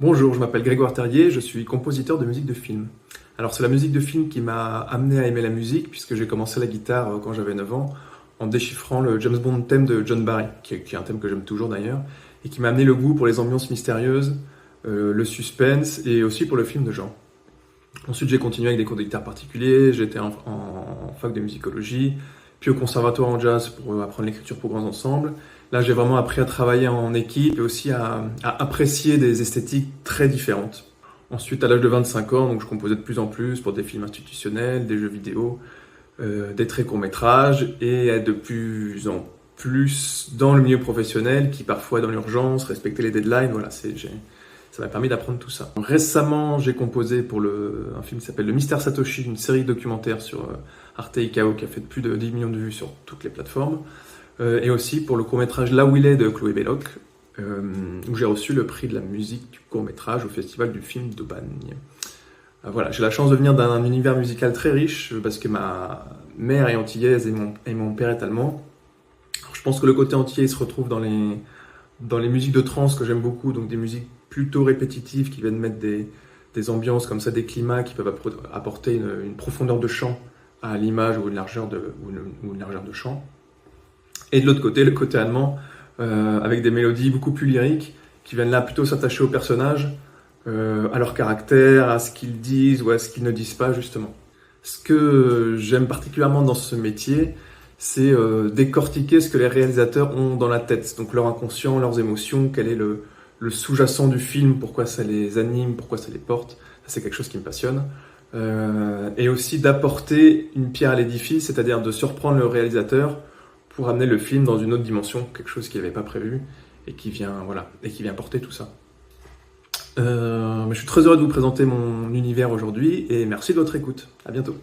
Bonjour, je m'appelle Grégoire Terrier, je suis compositeur de musique de film. Alors c'est la musique de film qui m'a amené à aimer la musique puisque j'ai commencé la guitare quand j'avais 9 ans en déchiffrant le James Bond thème de John Barry, qui est un thème que j'aime toujours d'ailleurs, et qui m'a amené le goût pour les ambiances mystérieuses, le suspense et aussi pour le film de genre. Ensuite j'ai continué avec des cours de guitare particuliers, j'étais en fac de musicologie, puis au conservatoire en jazz pour apprendre l'écriture pour grands ensembles. Là, j'ai vraiment appris à travailler en équipe et aussi à apprécier des esthétiques très différentes. Ensuite, à l'âge de 25 ans, donc, je composais de plus en plus pour des films institutionnels, des jeux vidéo, des très courts métrages et de plus en plus dans le milieu professionnel qui parfois dans l'urgence, respecter les deadlines, voilà, ça m'a permis d'apprendre tout ça. Récemment, j'ai composé pour un film qui s'appelle Le Mystère Satoshi, une série documentaire sur Arte ICAO qui a fait plus de 10 millions de vues sur toutes les plateformes. Et aussi pour le court-métrage Là où il est de Chloé Belloc, où j'ai reçu le prix de la musique du court-métrage au Festival du film d'Aubagne. Voilà, j'ai la chance de venir d'un univers musical très riche, parce que ma mère est antillaise et mon père est allemand. Alors, je pense que le côté antillais se retrouve dans les musiques de trance que j'aime beaucoup, donc des musiques plutôt répétitives qui viennent mettre des ambiances comme ça, des climats qui peuvent apporter une profondeur de chant à l'image ou une largeur de chant. Et de l'autre côté, le côté allemand, avec des mélodies beaucoup plus lyriques, qui viennent là plutôt s'attacher aux personnages, à leur caractère, à ce qu'ils disent ou à ce qu'ils ne disent pas, justement. Ce que j'aime particulièrement dans ce métier, c'est décortiquer ce que les réalisateurs ont dans la tête, donc leur inconscient, leurs émotions, quel est le sous-jacent du film, pourquoi ça les anime, pourquoi ça les porte. Ça, c'est quelque chose qui me passionne. Et aussi d'apporter une pierre à l'édifice, c'est-à-dire de surprendre le réalisateur pour amener le film dans une autre dimension, quelque chose qu'il n'avait pas prévu et qui vient porter tout ça. Je suis très heureux de vous présenter mon univers aujourd'hui et merci de votre écoute. À bientôt.